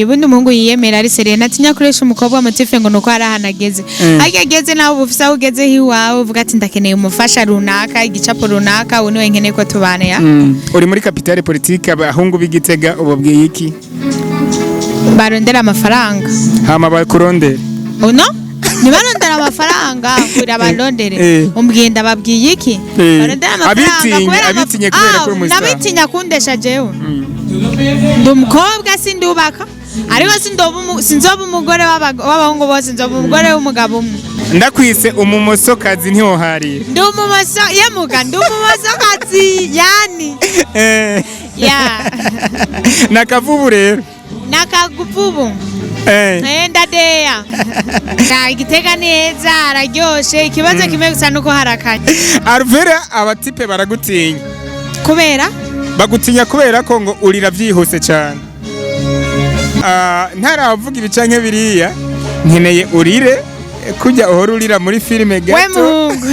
Ubundi umuhungu yiyemera ari Serena atinya kuresha umukobwa mutife ngo nuko arahanageze. Ageze nawe ubufisa ugeze hiwawe uvuga ati ndakeneye umufasha runaka igicapo runaka uniwe nkeneye ko tubana ya. Uri muri capitale politique abahungu b'Igitega ubabwiye iki? Barondera amafaranga. Hama bakurondera. Uno? Nibarondera amafaranga kuri abarondere. Umbwiye ndababwiye iki? Barondera amafaranga abitinye kubera ko umusa. Nabitinya kundesha jewe. Ndumukobwa sindubaka. Ariko sinzoba umugore w'abahungu bose nzoba umugore w'umugabo umwe. Ndakwise umumosokazi ntiwoharira. Ndumumoso yemuga ndumumosokazi yani. Ya. Nakavubu rero. Nakaguvubu. Ndadeya. Igitega neza araryoshe ikibazo kimwe gusa nuko harakanye. Arvera abatipe baragutinya. Kubera? Bagutinya kubera ko ngo urira vyihuse cyane. Ntaravuga ibicanke biriya nkeneye urire kujya uhora urira muri filime gato. We muhungu.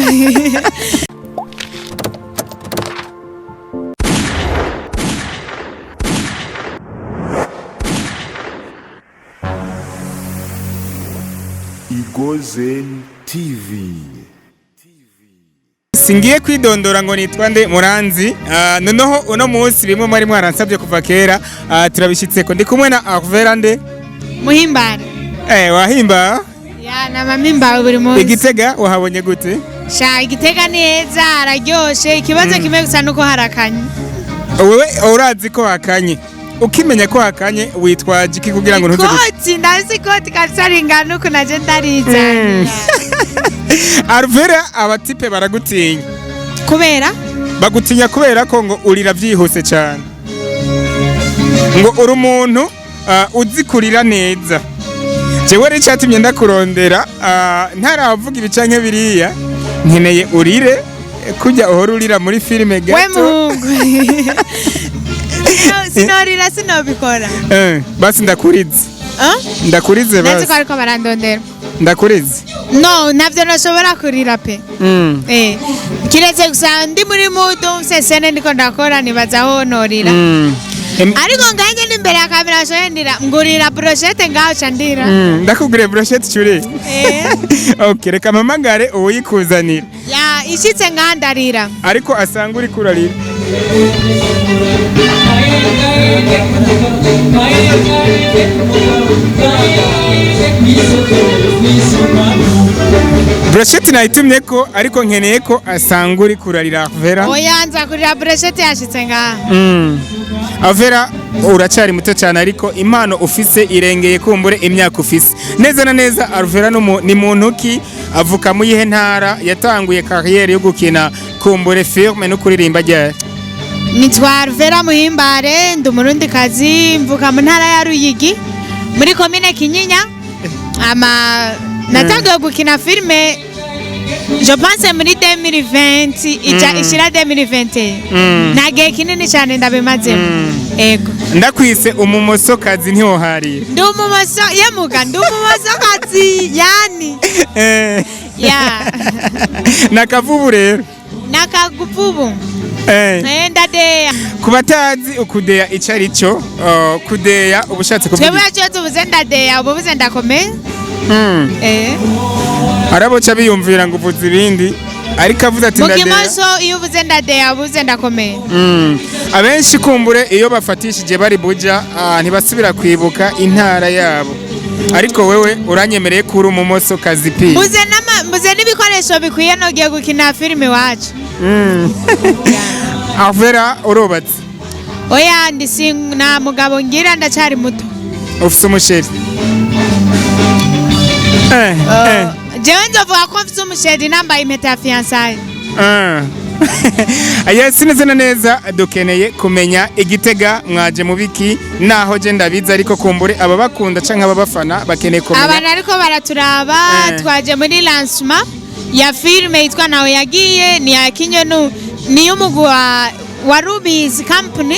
Igozen TV. Singiye kwidondora ngo nitwa nde Muranzi. Noneho uno munsi bimwe muri mwaransabye kuva kera turabishitse ko ndi kumwe na Arvera nde Muhimbara. Wahimba? Ya na mamimba buri munsi. Igitega wahabonye gute? Sha Igitega neza araryoshe ikibazo kimwe gusa nuko harakanye. Wewe urazi ko hakanye. Ukimenya ko hakanye witwaje iki kugira ngo ntuze Koti ndazi koti kasaringana uko naje ndarizana. Arvera abatipe baragutinya. Kubera? Bagutinya kubera ko ngo urira vyihuse cyane. Ngo uri umuntu uzi kurira neza. Jewe rero cyatumye ndakurondera ntaravuga ibicanke biriya nkeneye urire kujya uhora urira muri filime gato. We muhungu. Sinorira sinobikora. Basi ndakurize. Ndakurize basi. Natiko ariko barandondera. Ndakurize. No, navyo nashobora kurira pe. Kiretse gusa ndi muri mudu sesene ndiko ndakora nibaza ho norira. Ariko nganje ndi imbere ya kamera shoyendira ngurira brochette ngaho chandira. Ndakugure brochette chure. Okay, reka mamagare uyikuzanira. Ya, ishitse ngandarira. Ariko asanga uri kurarira. Brochette nayitumye ko ariko nkeneye ko asanga uri kurarira Vera. Oya nza kurira brochette yashitse ngaha. Avera uracari muto cyane ariko impano ufise irengeye kumbure imyaka ufise. Neza na neza Arvera ni muntu ki avuka mu yihe ntara yatanguye carrière yo gukina kumbure filme no kuririmba ryari. Nitwa Arvera Muhimbare ndumurundi kazi mvuka mu ntara ya Ruyigi muri commune Kinyinya. Natangiye gukina filme je pense muri 2020 ishira 2020 nage kinini cyane ndabimaze ego ndakwise umumosokazi ntiwoharira ndumumoso yemuga ndumumosokazi yani ya nakavubu rero nakaguvubu ndadeya kubatazi ukudeya icari cyo kudeya ubushatse kuvuga twebwe cyo tubuze ndadeya ububuze ndakomeye araboca biyumvira ngo uvuze ibindi ariko avuze ati ndadeya mukimaso iyo uvuze ndadeya ubuze ndakomeye abenshi kumbure iyo bafatishije bari buja ntibasubira kwibuka intara yabo ariko wewe uranyemereye ko uri umumoso kazi pi mbuze n'ibikoresho bikwiye nogiye gukina filime wacu Avera urubatse oya ndi na mugabo ngira ndacari muto ufise umusheri jewe ndovuga ko mfise umusheri nambaye impeta ya fiançailles. Yes, neza dukeneye kumenya Igitega mwaje mu biki naho je ndabiza ariko kumbure aba bakunda canke aba bafana bakeneye kumenya. Abantu ariko baraturaba twaje muri lancement ya filme yitwa nawe yagiye ni yakinyo ni y'umugwi wa Ruby's company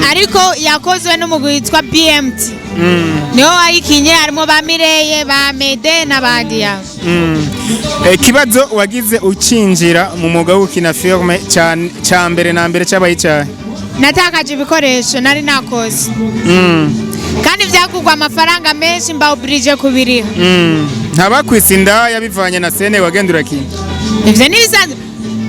ariko yakozwe n'umugwi witwa BMT. Niho wayikinye harimo ba Mireye ba Mede n'abadia. Kibazo wagize ucinjira mu mwuga wo gukina filme ca mbere na mbere cyabaye cyahe? Natakaje ibikoresho nari nakoze. kandi byagurwa amafaranga menshi mba oblige kubiriha. ntabakwisa indaya bivanye na sene wagenda urakina. Ivyo nibisanzwe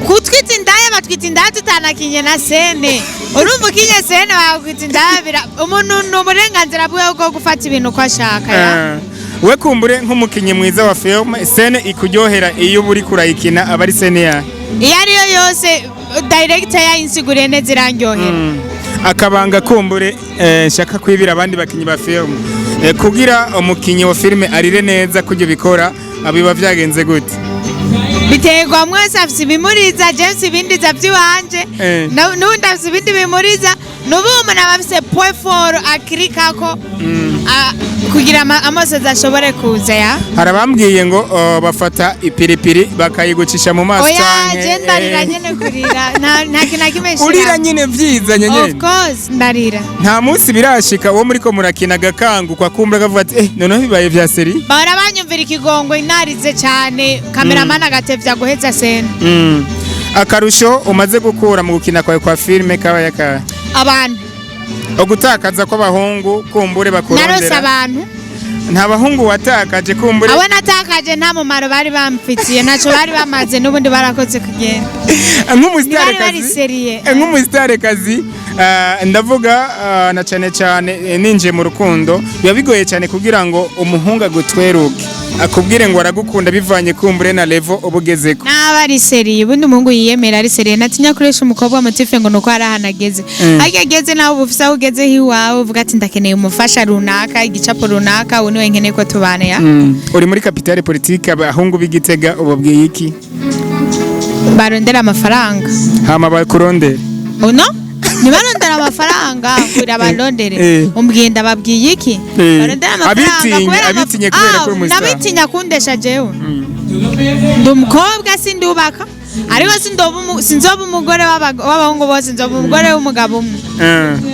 kutwita indaya batwita indaya tutanakinye na sene. Urumva ukinye sene bakwita indaya umuntu n'uburenganzira bwe bwo gufata ibintu ko ashaka ya. We kumbure nk'umukinyi mwiza wa film sene ikuryohera iyo buri kurayikina abari sene ya. Iyo ariyo yose director ya insiguriye neza irandyohera. Akabanga kumbure shaka kwibira abandi bakinyi ba film kugira umukinyi wa filme arire neza kujyo bikora abiba vyagenze gute. Biterwa mwese afise ibimuriza James ibindiza by'iwanje n'ubundi afise ibindi bimuriza n'ubu umuntu aba afise point fort akirikako kugira amasozi ashobore kuza ya. Harabambwiye ngo bafata ipiripiri bakayigucisha mu maso canke oya je ndarira nyene kurira nta kintu kimeshira urira nyene vyiza nyene of course ndarira nta munsi birashika uwo muriko murakina gakangu kwa kumbura gavuga ati noneho bibaye vya seri bara banyumvira ikigongo inarize cyane cameraman agatevya guheza sene akarusho umaze gukura mu gukina kwawe kwa filme kaba yaka abantu ogutakaza kw'abahungu kumbure bakurondera narose abantu nta bahungu watakaje kumbure abo natakaje nta mumaro bari bamfitiye ntaco bari bamaze n'ubundi barakoze kugenda nk'umustarekazi ndavuga na cyane ninje mu rukundo biba bigoye cyane kugira ngo umuhungu agutweruke akubwire ngo aragukunda bivanye kumbure na level ubugezeko naba ari seriye ubundi umuhungu yiyemera ari seriye natinya kuresha umukobwa motife ngo nuko arahanageze ageze nawe ubufisa aho ugeze hiwawe uvuga ati ndakeneye umufasha runaka igicapo runaka ubu niwe nkeneye ko tubana ya uri muri capitale politique abahungu b'Igitega ubabwiye iki barondera amafaranga hama bakurondera uno nibarondera amafaranga kuri abarondere umbwiye ndababwiye iki barondera amafaranga abitinye kubera ko umusa nabitinya kundesha jewe ndumukobwa sindubaka ariko sinzoba umugore w'abahungu bose nzoba umugore w'umugabo umwe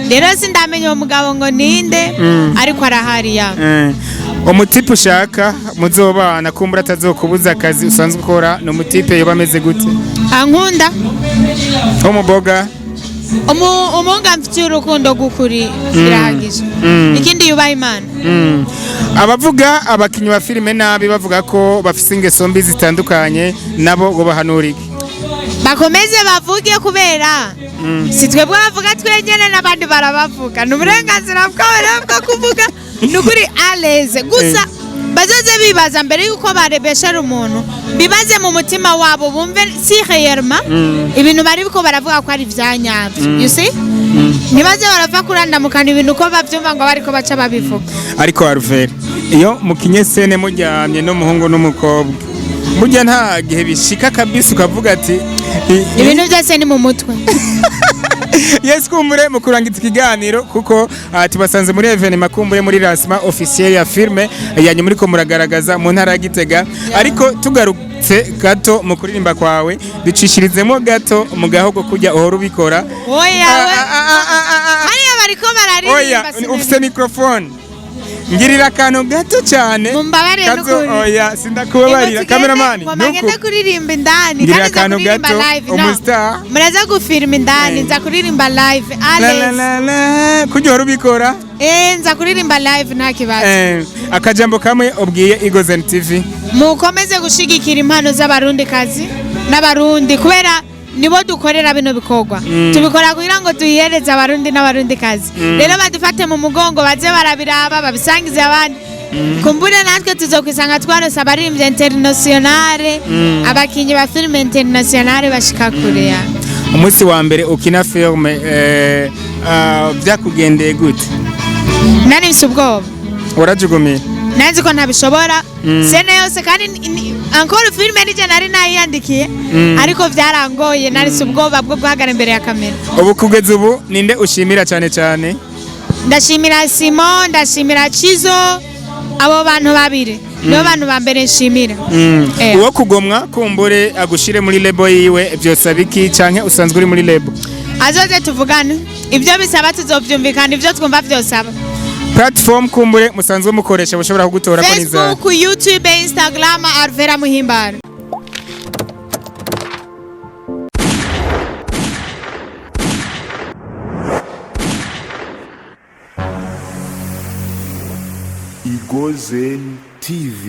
rero sindamenye uwo mugabo ngo ninde ariko arahari ya umutipe ushaka muzobana kumbura atazokubuza akazi usanzwe ukora ni umutipe yoba ameze gute ankunda umuboga umunga mfitiye urukundo gukuri birahagije ikindi yubaha Imana abavuga abakinyi ba filime nabi bavuga ko bafise ingeso mbi zitandukanye nabo ngo bahanurike bakomeze bavuge kubera si twebwe bavuga twenyene n'abandi barabavuga ni uburenganzira bwabo bwo kuvuga ni ukuri aleze gusa bazoze bibaza mbere yuko barebeshera umuntu bibaze mu mutima wabo bumve si réellement ibintu bari biko baravuga ko ari vyanyavyo you see nibaze barava kurandamukana ibintu ko bavyumva ngo bariko baca babivuga ariko Alvera iyo mukinye sene mujyamye no muhungu n'umukobwa burya nta gihe bishika kabisa ukavuga ati ibintu byose ni mu mutwe yes kumbure mu kurangiza ikiganiro kuko tubasanze muri evenement kumbure muri lancement officiel ya filme yanyu muri ko muragaragaza mu ntara ya Gitega ariko tugarutse gato mu kuririmba kwawe ducishirizemo gato mu gahogo kujya uhora ubikora oya hariya bariko bararirimba ufite microphone ngirira akantu gato cyane kazo oya sindakubabarira cameraman nuko kuririmba indani ngirira akantu gato umustar muraza gufilma indani nza kuririmba live kujya uhora ubikora nza kuririmba live nta kibazo akajambo kamwe ubwiye Igozen TV mukomeze gushigikira impano z'abarundi kazi n'abarundi kubera nibo dukorera bino bikorwa tubikora kugira ngo tuyihereze abarundi n'abarundi kazi rero badufate mu mugongo baze barabiraba babisangize abandi kumbure natwe tuzokwisanga twarose abaririmbyi internationale abakinyi ba filime internationale bashika kure ya umunsi wa mbere ukina filme byakugendeye gute nari mfite ubwoba urajugumira nanzi ko ntabishobora sene yose kandi encore filme nije nari nayiyandikiye ariko byarangoye nari ubwoba bwo guhagara imbere ya kamera ubu kugeza ubu ninde ushimira cyane cyane ndashimira Simon ndashimira Chizo abo bantu babiri nibo bantu ba mbere nshimira uwo kugomwa kumbure agushire muri label yiwe byose abiki canke usanzwe uri muri label azoze tuvugane ibyo bisaba tuzovyumvikana ibyo twumva byosaba platform kumbure musanzwe mukoresha bushobora kugutora ko niza Facebook, YouTube, Instagram Alvera Muhimbara. Igozen TV.